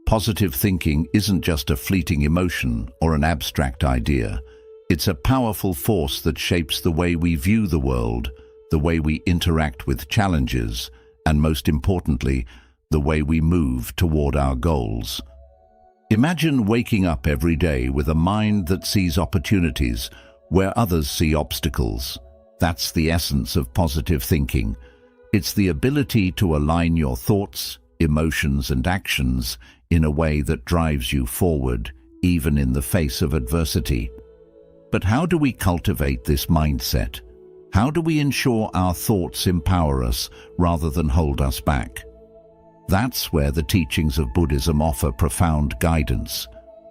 Positive thinking isn't just a fleeting emotion or an abstract idea. It's a powerful force that shapes the way we view the world, the way we interact with challenges, and most importantly, the way we move toward our goals. Imagine waking up every day with a mind that sees opportunities where others see obstacles. That's the essence of positive thinking. It's the ability to align your thoughts, emotions, and actions in a way that drives you forward, even in the face of adversity. But how do we cultivate this mindset? How do we ensure our thoughts empower us rather than hold us back? That's where the teachings of Buddhism offer profound guidance.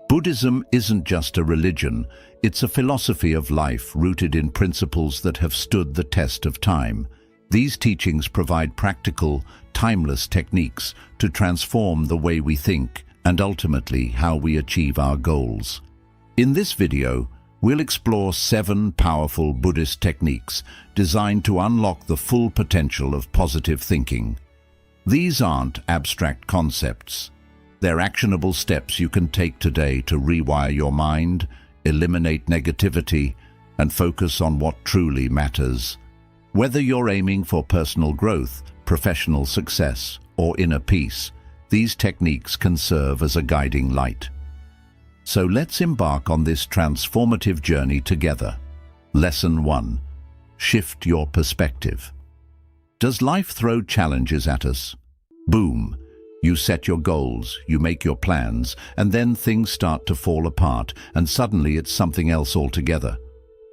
Buddhism isn't just a religion, it's a philosophy of life rooted in principles that have stood the test of time. These teachings provide practical, timeless techniques to transform the way we think and ultimately how we achieve our goals. In this video, we'll explore 7 powerful Buddhist techniques designed to unlock the full potential of positive thinking. These aren't abstract concepts. They're actionable steps you can take today to rewire your mind, eliminate negativity, and focus on what truly matters. Whether you're aiming for personal growth, professional success, or inner peace, these techniques can serve as a guiding light. So let's embark on this transformative journey together. Lesson 1. Shift your perspective. Does life throw challenges at us? Boom! You set your goals, you make your plans, and then things start to fall apart, and suddenly it's something else altogether.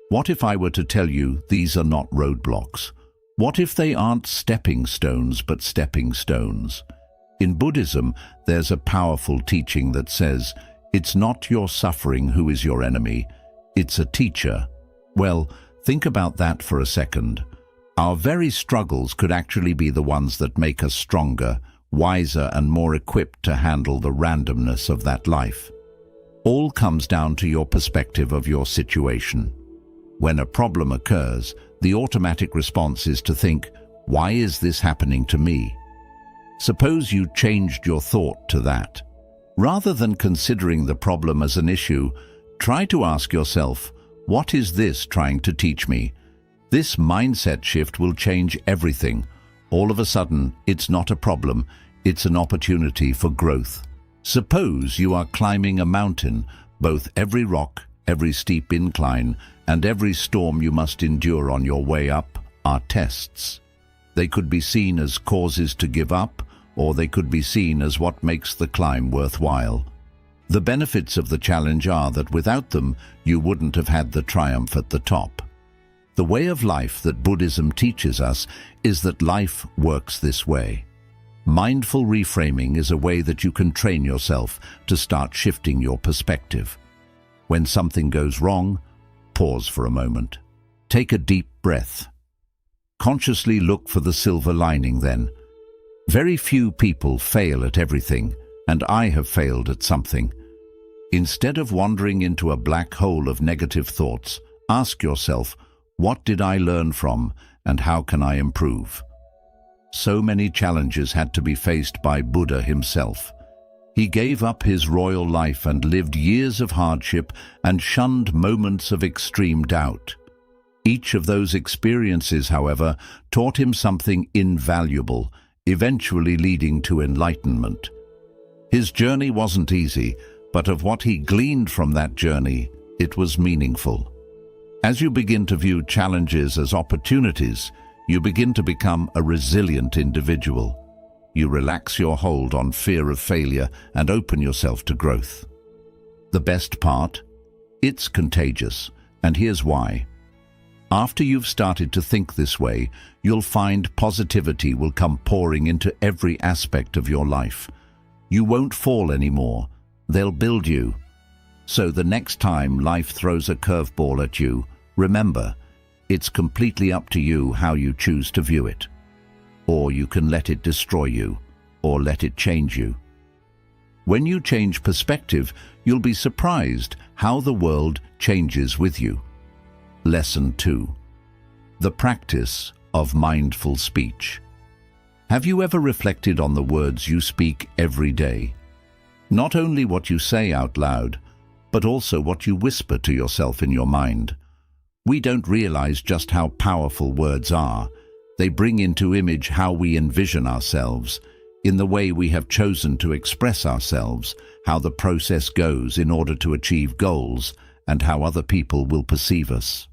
What if I were to tell you these are not roadblocks? What if they aren't stepping stones but stepping stones? In Buddhism, there's a powerful teaching that says, it's not your suffering who is your enemy, it's a teacher. Well, think about that for a second. Our very struggles could actually be the ones that make us stronger, wiser, and more equipped to handle the randomness of that life. All comes down to your perspective of your situation. When a problem occurs, the automatic response is to think, why is this happening to me? Suppose you changed your thought to that. Rather than considering the problem as an issue, try to ask yourself, what is this trying to teach me? This mindset shift will change everything. All of a sudden, it's not a problem, it's an opportunity for growth. Suppose you are climbing a mountain. Both every rock, every steep incline, and every storm you must endure on your way up are tests. They could be seen as causes to give up, or they could be seen as what makes the climb worthwhile. The benefits of the challenge are that without them, you wouldn't have had the triumph at the top. The way of life that Buddhism teaches us is that life works this way. Mindful reframing is a way that you can train yourself to start shifting your perspective. When something goes wrong, pause for a moment. Take a deep breath. Consciously look for the silver lining then. Very few people fail at everything, and I have failed at something. Instead of wandering into a black hole of negative thoughts, ask yourself, what did I learn from, and how can I improve? So many challenges had to be faced by Buddha himself. He gave up his royal life and lived years of hardship and shunned moments of extreme doubt. Each of those experiences, however, taught him something invaluable, eventually leading to enlightenment. His journey wasn't easy, but of what he gleaned from that journey, it was meaningful. As you begin to view challenges as opportunities, you begin to become a resilient individual. You relax your hold on fear of failure and open yourself to growth. The best part? It's contagious, and here's why. After you've started to think this way, you'll find positivity will come pouring into every aspect of your life. You won't fall anymore. They'll build you. So the next time life throws a curveball at you, remember, it's completely up to you how you choose to view it. Or you can let it destroy you, or let it change you. When you change perspective, you'll be surprised how the world changes with you. Lesson 2. The practice of mindful speech. Have you ever reflected on the words you speak every day? Not only what you say out loud, but also what you whisper to yourself in your mind. We don't realize just how powerful words are. They bring into image how we envision ourselves, in the way we have chosen to express ourselves, how the process goes in order to achieve goals, and how other people will perceive us.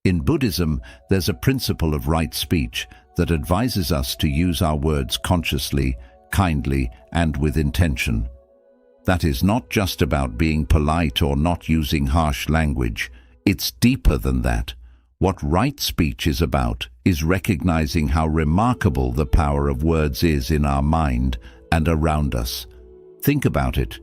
In Buddhism, there's a principle of right speech that advises us to use our words consciously, kindly, and with intention. That is not just about being polite or not using harsh language. It's deeper than that. What right speech is about is recognizing how remarkable the power of words is in our mind and around us. Think about it.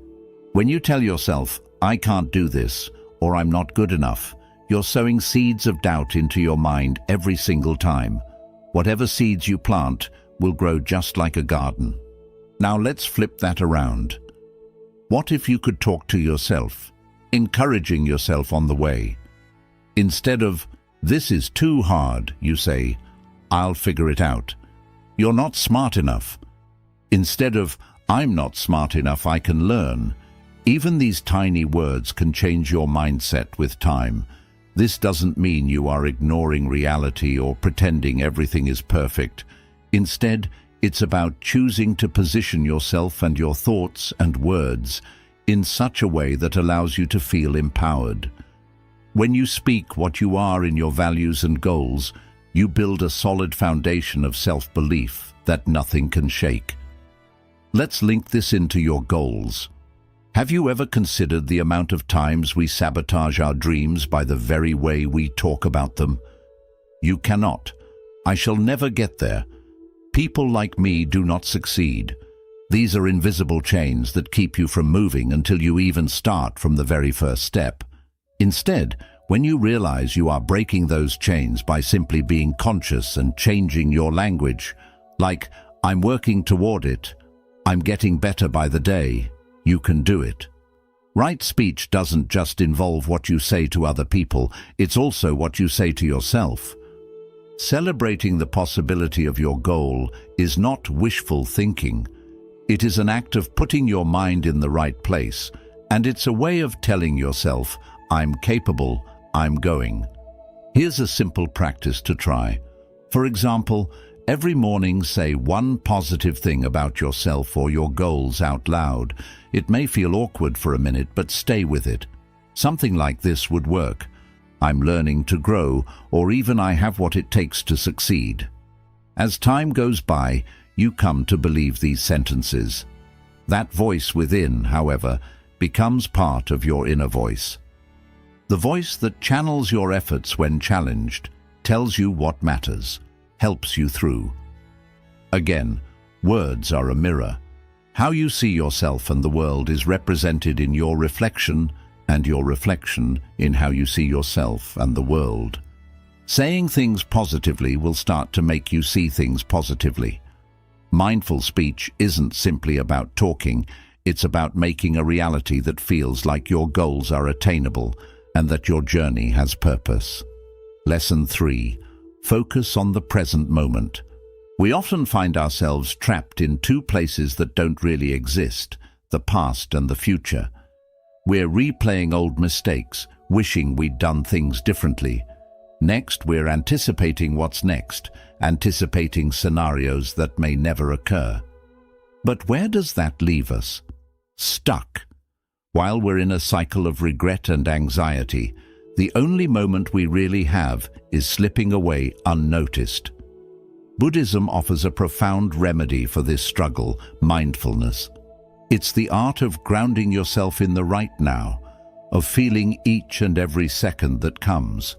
When you tell yourself, "I can't do this," or "I'm not good enough," you're sowing seeds of doubt into your mind every single time. Whatever seeds you plant will grow just like a garden. Now let's flip that around. What if you could talk to yourself, encouraging yourself on the way? Instead of, "This is too hard," you say, "I'll figure it out." "You're not smart enough." Instead of, "I'm not smart enough, I can learn." Even these tiny words can change your mindset with time. This doesn't mean you are ignoring reality or pretending everything is perfect. Instead, it's about choosing to position yourself and your thoughts and words in such a way that allows you to feel empowered. When you speak what you are in your values and goals, you build a solid foundation of self-belief that nothing can shake. Let's link this into your goals. Have you ever considered the amount of times we sabotage our dreams by the very way we talk about them? "You cannot. I shall never get there. People like me do not succeed." These are invisible chains that keep you from moving until you even start from the very first step. Instead, when you realize you are breaking those chains by simply being conscious and changing your language, like, "I'm working toward it," "I'm getting better by the day," you can do it. Right speech doesn't just involve what you say to other people, it's also what you say to yourself. Celebrating the possibility of your goal is not wishful thinking. It is an act of putting your mind in the right place, and it's a way of telling yourself, "I'm capable, I'm going." Here's a simple practice to try. For example, every morning say one positive thing about yourself or your goals out loud. It may feel awkward for a minute, but stay with it. Something like this would work. "I'm learning to grow," or even "I have what it takes to succeed." As time goes by, you come to believe these sentences. That voice within, however, becomes part of your inner voice. The voice that channels your efforts when challenged, tells you what matters, helps you through. Again, words are a mirror. How you see yourself and the world is represented in your reflection, and your reflection in how you see yourself and the world. Saying things positively will start to make you see things positively. Mindful speech isn't simply about talking, it's about making a reality that feels like your goals are attainable and that your journey has purpose. Lesson 3. Focus on the present moment. We often find ourselves trapped in two places that don't really exist, the past and the future. We're replaying old mistakes, wishing we'd done things differently. Next, we're anticipating what's next, anticipating scenarios that may never occur. But where does that leave us? Stuck. While we're in a cycle of regret and anxiety, the only moment we really have is slipping away unnoticed. Buddhism offers a profound remedy for this struggle, mindfulness. It's the art of grounding yourself in the right now, of feeling each and every second that comes.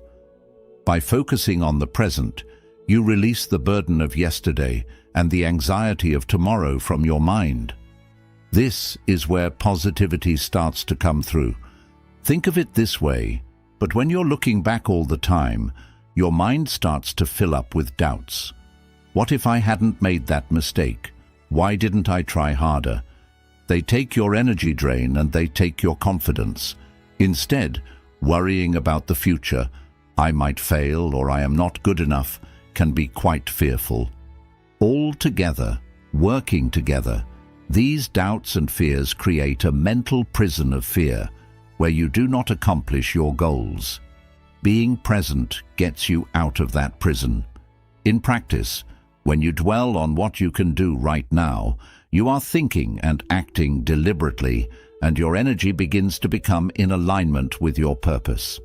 By focusing on the present, you release the burden of yesterday and the anxiety of tomorrow from your mind. This is where positivity starts to come through. Think of it this way, but when you're looking back all the time, your mind starts to fill up with doubts. What if I hadn't made that mistake? Why didn't I try harder? They take your energy drain and they take your confidence. Instead, worrying about the future, I might fail or I am not good enough, can be quite fearful. All together, working together, These doubts and fears create a mental prison of fear where you do not accomplish your goals. Being present gets you out of that prison. In practice, when you dwell on what you can do right now, you are thinking and acting deliberately, and your energy begins to become in alignment with your purpose.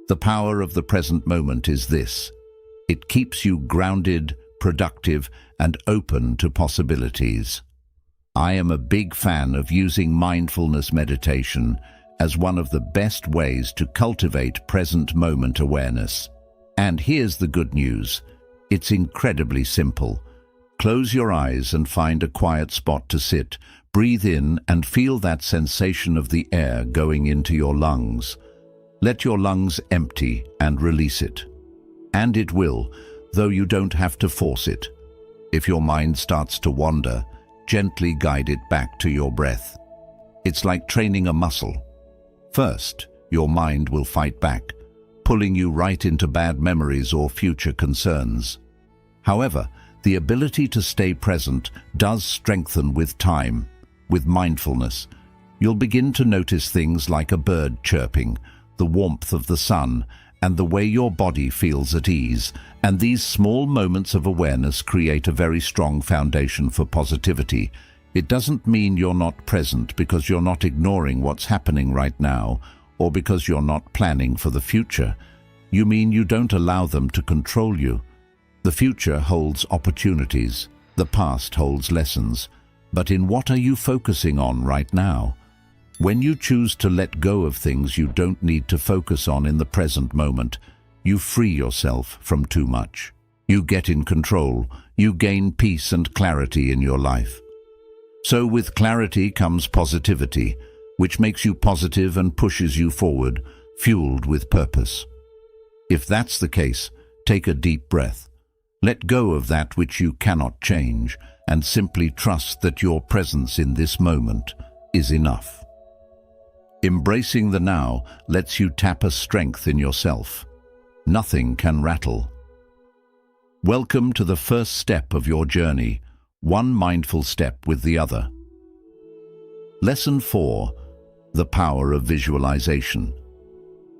The power of the present moment is this: it keeps you grounded, productive, and open to possibilities. I am a big fan of using mindfulness meditation as one of the best ways to cultivate present moment awareness. And here's the good news: it's incredibly simple. Close your eyes and find a quiet spot to sit. Breathe in and feel that sensation of the air going into your lungs. Let your lungs empty and release it. And it will, though you don't have to force it. If your mind starts to wander, gently guide it back to your breath. It's like training a muscle. First, your mind will fight back, pulling you right into bad memories or future concerns. However, the ability to stay present does strengthen with time. With mindfulness, you'll begin to notice things like a bird chirping, the warmth of the sun, and the way your body feels at ease. And these small moments of awareness create a very strong foundation for positivity. It doesn't mean you're not present because you're not ignoring what's happening right now, or because you're not planning for the future. You mean you don't allow them to control you. The future holds opportunities, the past holds lessons. But in what are you focusing on right now? When you choose to let go of things you don't need to focus on in the present moment, you free yourself from too much. You get in control. You gain peace and clarity in your life. So with clarity comes positivity, which makes you positive and pushes you forward, fueled with purpose. If that's the case, take a deep breath. Let go of that which you cannot change, and simply trust that your presence in this moment is enough. Embracing the now lets you tap a strength in yourself. Nothing can rattle. Welcome to the first step of your journey, one mindful step with the other. Lesson 4: The power of visualization.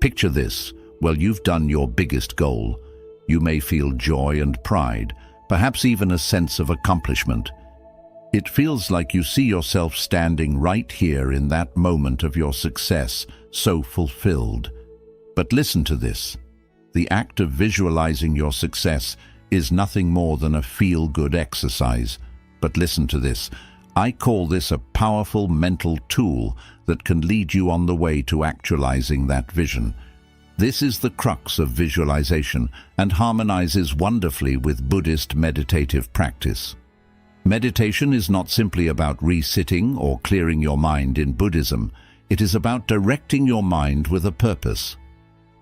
Picture this: well, you've done your biggest goal. You may feel joy and pride, perhaps even a sense of accomplishment. It feels like you see yourself standing right here in that moment of your success, so fulfilled. But listen to this. The act of visualizing your success is nothing more than a feel-good exercise. But listen to this. I call this a powerful mental tool that can lead you on the way to actualizing that vision. This is the crux of visualization and harmonizes wonderfully with Buddhist meditative practice. Meditation is not simply about resitting or clearing your mind in Buddhism. It is about directing your mind with a purpose.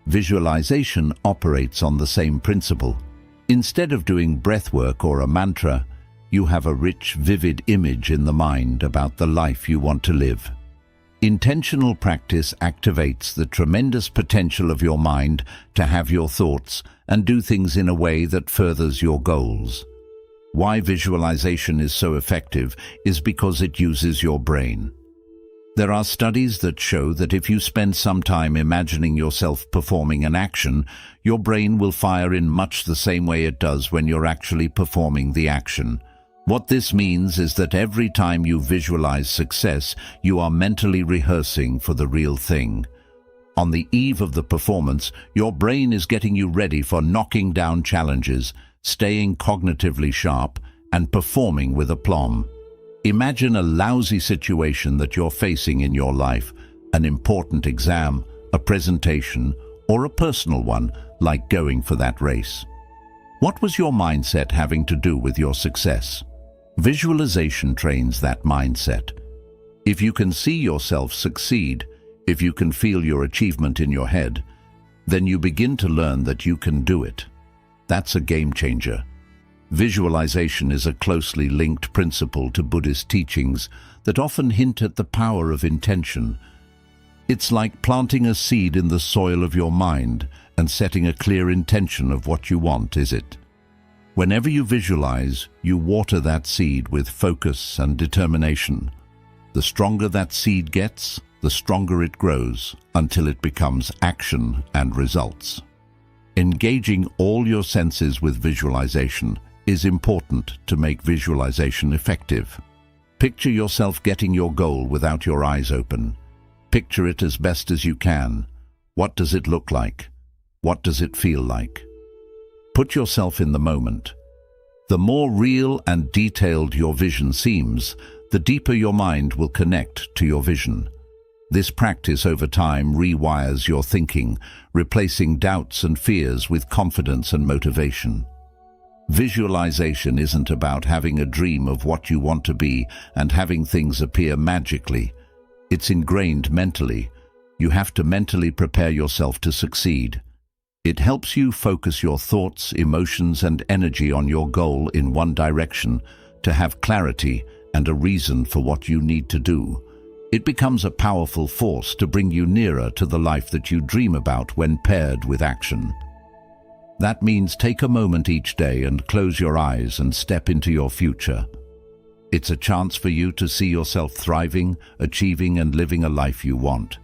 Visualization operates on the same principle. Instead of doing breathwork or a mantra, you have a rich, vivid image in the mind about the life you want to live. Intentional practice activates the tremendous potential of your mind to have your thoughts and do things in a way that furthers your goals. Why visualization is so effective is because it uses your brain. There are studies that show that if you spend some time imagining yourself performing an action, your brain will fire in much the same way it does when you're actually performing the action. What this means is that every time you visualize success, you are mentally rehearsing for the real thing. On the eve of the performance, your brain is getting you ready for knocking down challenges, staying cognitively sharp, and performing with aplomb. Imagine a lousy situation that you're facing in your life, an important exam, a presentation, or a personal one, like going for that race. What was your mindset having to do with your success? Visualization trains that mindset. If you can see yourself succeed, if you can feel your achievement in your head, then you begin to learn that you can do it. That's a game changer. Visualization is a closely linked principle to Buddhist teachings that often hint at the power of intention. It's like planting a seed in the soil of your mind and setting a clear intention of what you want, is it? Whenever you visualize, you water that seed with focus and determination. The stronger that seed gets, the stronger it grows until it becomes action and results. Engaging all your senses with visualization is important to make visualization effective. Picture yourself getting your goal without your eyes open. Picture it as best as you can. What does it look like? What does it feel like? Put yourself in the moment. The more real and detailed your vision seems, the deeper your mind will connect to your vision. This practice over time rewires your thinking, replacing doubts and fears with confidence and motivation. Visualization isn't about having a dream of what you want to be and having things appear magically. It's ingrained mentally. You have to mentally prepare yourself to succeed. It helps you focus your thoughts, emotions, and energy on your goal in one direction, to have clarity and a reason for what you need to do. It becomes a powerful force to bring you nearer to the life that you dream about when paired with action. That means take a moment each day and close your eyes and step into your future. It's a chance for you to see yourself thriving, achieving, and living a life you want.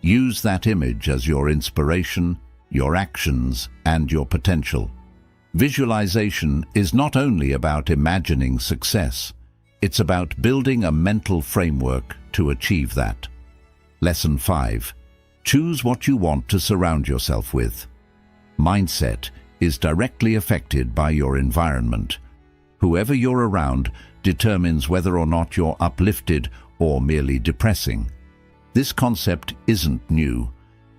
Use that image as your inspiration, your actions, and your potential. Visualization is not only about imagining success, it's about building a mental framework to achieve that. Lesson 5. Choose what you want to surround yourself with. Mindset is directly affected by your environment. Whoever you're around determines whether or not you're uplifted or merely depressing. This concept isn't new.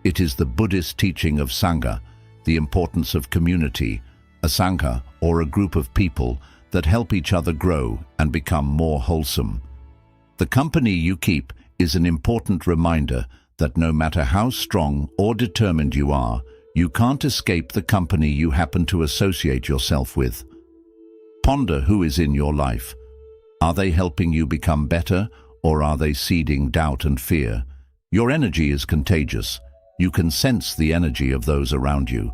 It is the Buddhist teaching of Sangha, the importance of community, a Sangha or a group of people that help each other grow and become more wholesome. The company you keep is an important reminder that no matter how strong or determined you are, you can't escape the company you happen to associate yourself with. Ponder who is in your life. Are they helping you become better, or are they seeding doubt and fear? Your energy is contagious. You can sense the energy of those around you.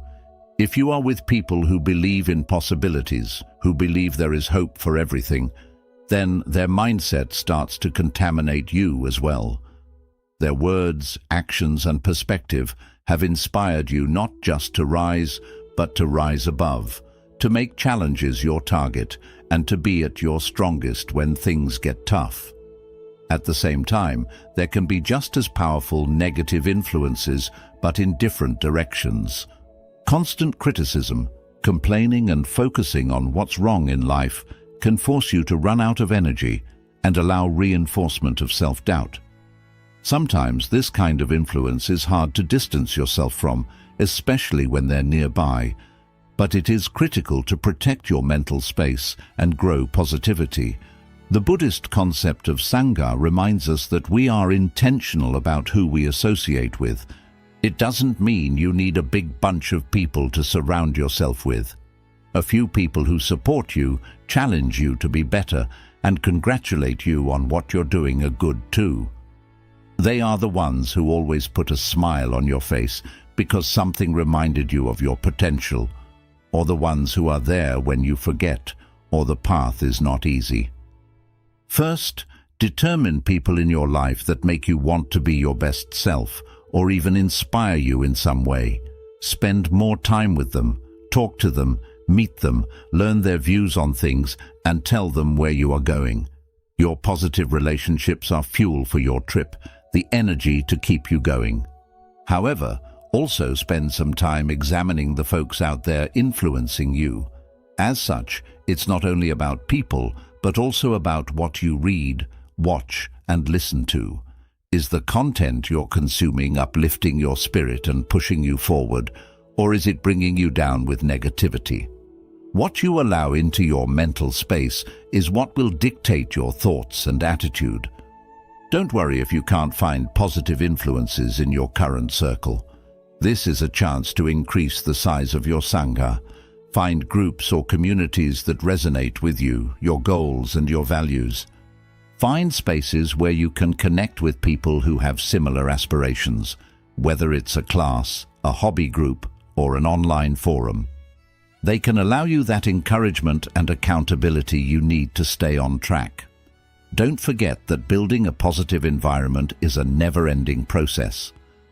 If you are with people who believe in possibilities, who believe there is hope for everything, then their mindset starts to contaminate you as well. Their words, actions, and perspective have inspired you not just to rise, but to rise above, to make challenges your target, and to be at your strongest when things get tough. At the same time, there can be just as powerful negative influences, but in different directions. Constant criticism, complaining, and focusing on what's wrong in life can force you to run out of energy and allow reinforcement of self-doubt. Sometimes this kind of influence is hard to distance yourself from, especially when they're nearby, but it is critical to protect your mental space and grow positivity. The Buddhist concept of Sangha reminds us that we are intentional about who we associate with. It doesn't mean you need a big bunch of people to surround yourself with. A few people who support you, challenge you to be better, and congratulate you on what you're doing are good too. They are the ones who always put a smile on your face because something reminded you of your potential, or the ones who are there when you forget or the path is not easy. First, determine people in your life that make you want to be your best self, or even inspire you in some way. Spend more time with them, talk to them, meet them, learn their views on things, and tell them where you are going. Your positive relationships are fuel for your trip, the energy to keep you going. However, also spend some time examining the folks out there influencing you. As such, it's not only about people, but also about what you read, watch, and listen to. Is the content you're consuming uplifting your spirit and pushing you forward, or is it bringing you down with negativity? What you allow into your mental space is what will dictate your thoughts and attitude. Don't worry if you can't find positive influences in your current circle. This is a chance to increase the size of your Sangha. Find groups or communities that resonate with you, your goals, and your values. Find spaces where you can connect with people who have similar aspirations, whether it's a class, a hobby group, or an online forum. They can allow you that encouragement and accountability you need to stay on track. Don't forget that building a positive environment is a never-ending process.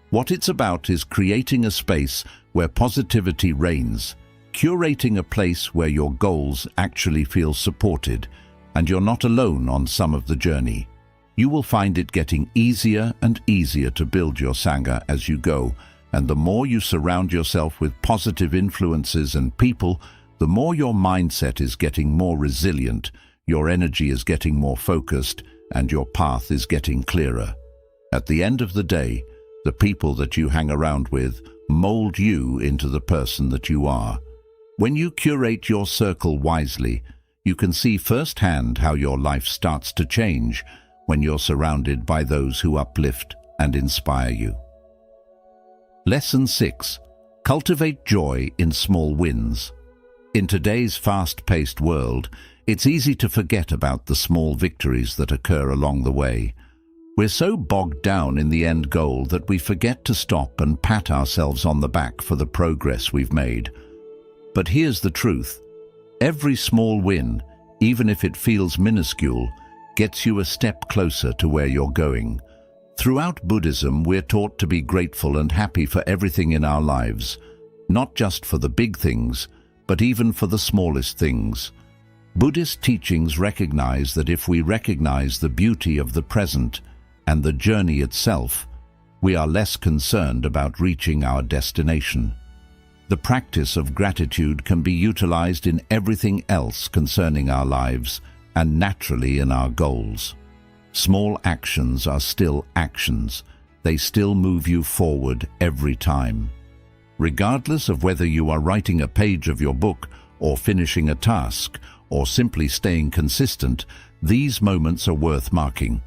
What it's about is creating a space where positivity reigns, curating a place where your goals actually feel supported, and you're not alone on some of the journey. You will find it getting easier and easier to build your Sangha as you go, and the more you surround yourself with positive influences and people, the more your mindset is getting more resilient, your energy is getting more focused, and your path is getting clearer. At the end of the day, the people that you hang around with mold you into the person that you are. When you curate your circle wisely, you can see firsthand how your life starts to change when you're surrounded by those who uplift and inspire you. Lesson 6. Cultivate joy in small wins. In today's fast-paced world, it's easy to forget about the small victories that occur along the way. We're so bogged down in the end goal that we forget to stop and pat ourselves on the back for the progress we've made. But here's the truth. Every small win, even if it feels minuscule, gets you a step closer to where you're going. Throughout Buddhism, we're taught to be grateful and happy for everything in our lives, not just for the big things, but even for the smallest things. Buddhist teachings recognize that if we recognize the beauty of the present and the journey itself, we are less concerned about reaching our destination. The practice of gratitude can be utilized in everything else concerning our lives and naturally in our goals. Small actions are still actions. They still move you forward every time. Regardless of whether you are writing a page of your book or finishing a task or simply staying consistent, these moments are worth marking.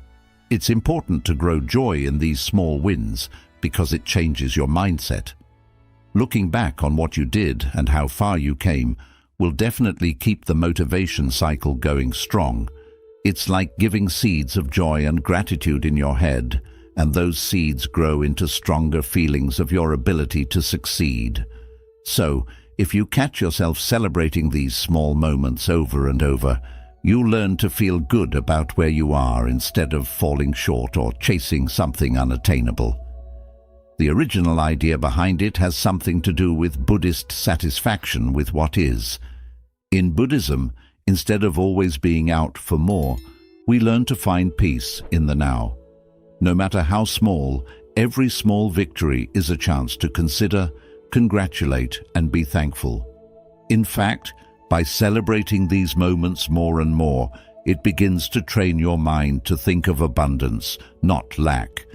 It's important to grow joy in these small wins because it changes your mindset. Looking back on what you did and how far you came will definitely keep the motivation cycle going strong. It's like giving seeds of joy and gratitude in your head, and those seeds grow into stronger feelings of your ability to succeed. So, if you catch yourself celebrating these small moments over and over, you'll learn to feel good about where you are instead of falling short or chasing something unattainable. The original idea behind it has something to do with Buddhist satisfaction with what is. In Buddhism, instead of always being out for more, we learn to find peace in the now. No matter how small, every small victory is a chance to consider, congratulate, and be thankful. In fact, by celebrating these moments more and more, it begins to train your mind to think of abundance, not lack.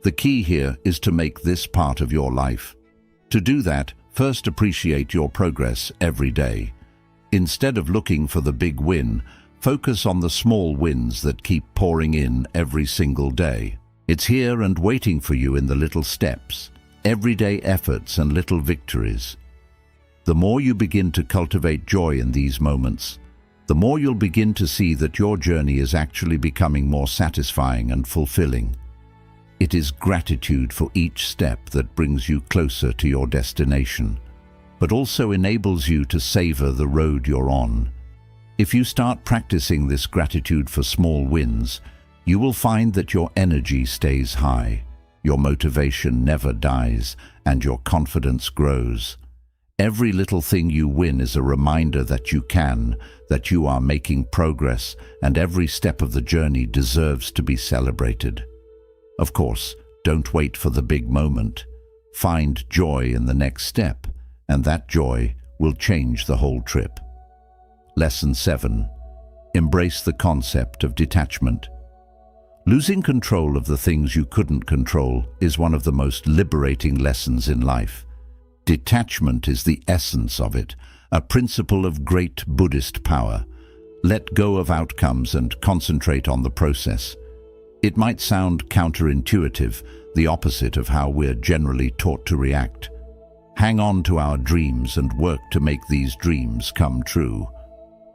The key here is to make this part of your life. To do that, first appreciate your progress every day. Instead of looking for the big win, focus on the small wins that keep pouring in every single day. It's here and waiting for you in the little steps, everyday efforts and little victories. The more you begin to cultivate joy in these moments, the more you'll begin to see that your journey is actually becoming more satisfying and fulfilling. It is gratitude for each step that brings you closer to your destination, but also enables you to savor the road you're on. If you start practicing this gratitude for small wins, you will find that your energy stays high, your motivation never dies, and your confidence grows. Every little thing you win is a reminder that you can, that you are making progress, and every step of the journey deserves to be celebrated. Of course, don't wait for the big moment. Find joy in the next step, and that joy will change the whole trip. Lesson 7. Embrace the concept of detachment. Losing control of the things you couldn't control is one of the most liberating lessons in life. Detachment is the essence of it, a principle of great Buddhist power. Let go of outcomes and concentrate on the process. It might sound counterintuitive, the opposite of how we're generally taught to react. Hang on to our dreams and work to make these dreams come true.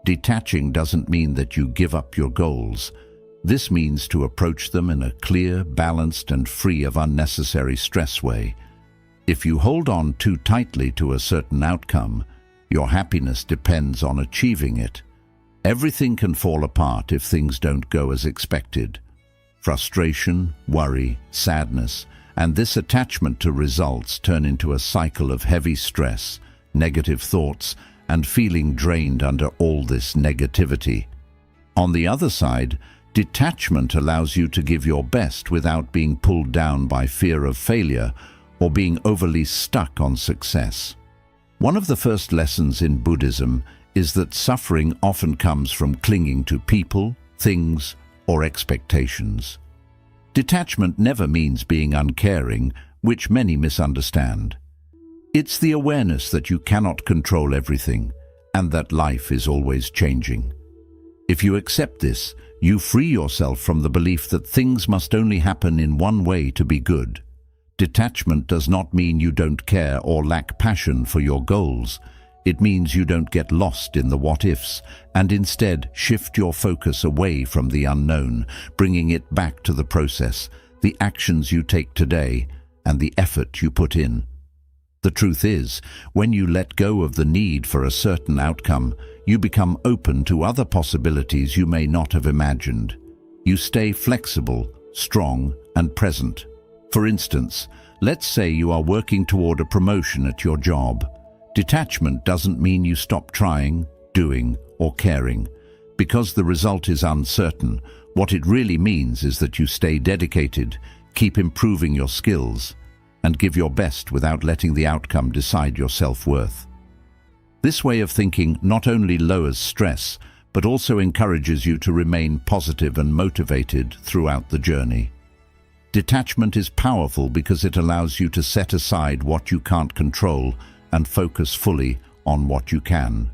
Detaching doesn't mean that you give up your goals. This means to approach them in a clear, balanced, and free of unnecessary stress way. If you hold on too tightly to a certain outcome, Your happiness depends on achieving it. Everything can fall apart if things don't go as expected. Frustration, worry, sadness, and this attachment to results turn into a cycle of heavy stress, negative thoughts, and feeling drained under all this negativity. On the other side, detachment allows you to give your best without being pulled down by fear of failure or being overly stuck on success. One of the first lessons in Buddhism is that suffering often comes from clinging to people, things, or expectations. Detachment never means being uncaring, which many misunderstand. It's the awareness that you cannot control everything and that life is always changing. If you accept this, you free yourself from the belief that things must only happen in one way to be good. Detachment does not mean you don't care or lack passion for your goals. It means you don't get lost in the what-ifs and instead shift your focus away from the unknown, bringing it back to the process, the actions you take today, and the effort you put in. The truth is, when you let go of the need for a certain outcome, you become open to other possibilities you may not have imagined. You stay flexible, strong, and present. For instance, let's say you are working toward a promotion at your job. Detachment doesn't mean you stop trying, doing, or caring. Because the result is uncertain, what it really means is that you stay dedicated, keep improving your skills, and give your best without letting the outcome decide your self-worth. This way of thinking not only lowers stress, but also encourages you to remain positive and motivated throughout the journey. Detachment is powerful because it allows you to set aside what you can't control and focus fully on what you can.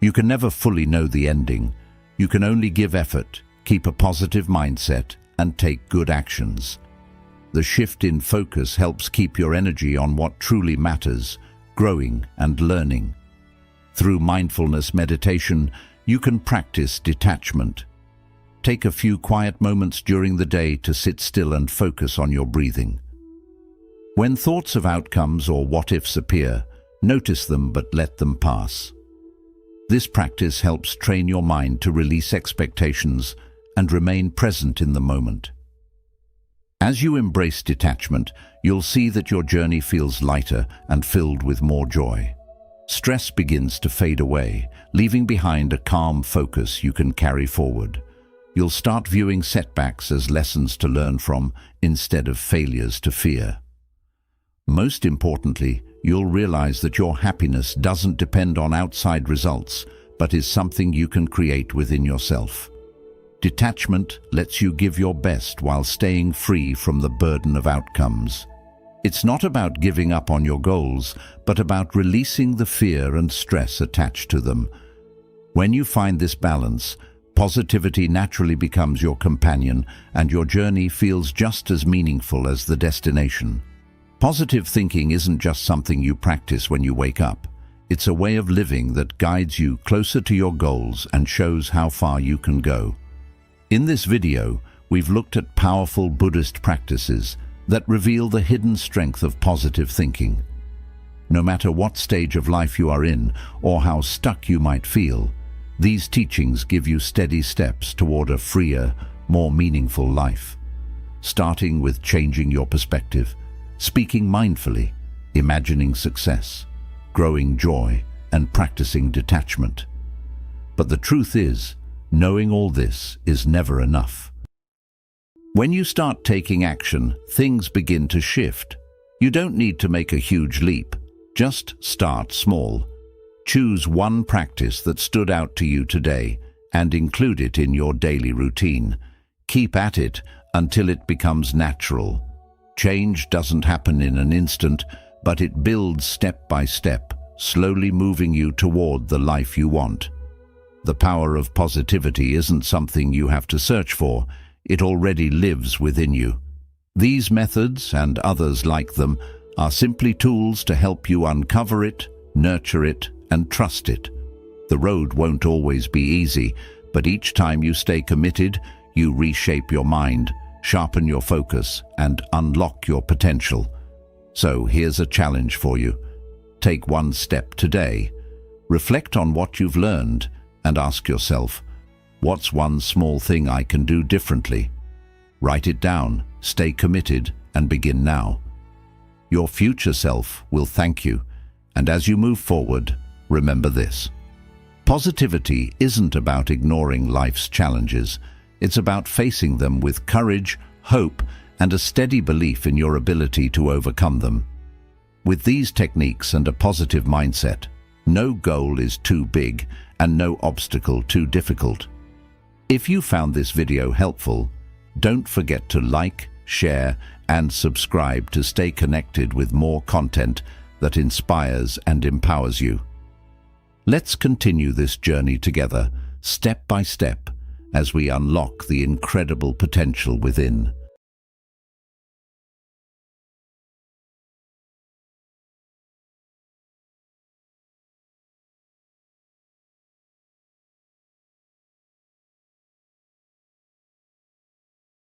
You can never fully know the ending. You can only give effort, keep a positive mindset, and take good actions. The shift in focus helps keep your energy on what truly matters, growing and learning. Through mindfulness meditation, you can practice detachment. Take a few quiet moments during the day to sit still and focus on your breathing. When thoughts of outcomes or what-ifs appear, notice them but let them pass. This practice helps train your mind to release expectations and remain present in the moment. As you embrace detachment, you'll see that your journey feels lighter and filled with more joy. Stress begins to fade away, leaving behind a calm focus you can carry forward. You'll start viewing setbacks as lessons to learn from instead of failures to fear. Most importantly, you'll realize that your happiness doesn't depend on outside results, but is something you can create within yourself. Detachment lets you give your best while staying free from the burden of outcomes. It's not about giving up on your goals, but about releasing the fear and stress attached to them. When you find this balance, positivity naturally becomes your companion, and your journey feels just as meaningful as the destination. Positive thinking isn't just something you practice when you wake up. It's a way of living that guides you closer to your goals and shows how far you can go. In this video, we've looked at powerful Buddhist practices that reveal the hidden strength of positive thinking. No matter what stage of life you are in or how stuck you might feel, these teachings give you steady steps toward a freer, more meaningful life. Starting with changing your perspective, speaking mindfully, imagining success, growing joy, and practicing detachment. But the truth is, knowing all this is never enough. When you start taking action, things begin to shift. You don't need to make a huge leap. Just start small. Choose one practice that stood out to you today and include it in your daily routine. Keep at it until it becomes natural. Change doesn't happen in an instant, but it builds step by step, slowly moving you toward the life you want. The power of positivity isn't something you have to search for. It already lives within you. These methods, and others like them, are simply tools to help you uncover it, nurture it, and trust it. The road won't always be easy, but each time you stay committed, you reshape your mind, sharpen your focus, and unlock your potential. So here's a challenge for you. Take one step today. Reflect on what you've learned and ask yourself, what's one small thing I can do differently? Write it down, stay committed, and begin now. Your future self will thank you, and as you move forward, remember this. Positivity isn't about ignoring life's challenges. It's about facing them with courage, hope, and a steady belief in your ability to overcome them. With these techniques and a positive mindset, no goal is too big and no obstacle too difficult. If you found this video helpful, don't forget to like, share, and subscribe to stay connected with more content that inspires and empowers you. Let's continue this journey together, step by step, as we unlock the incredible potential within.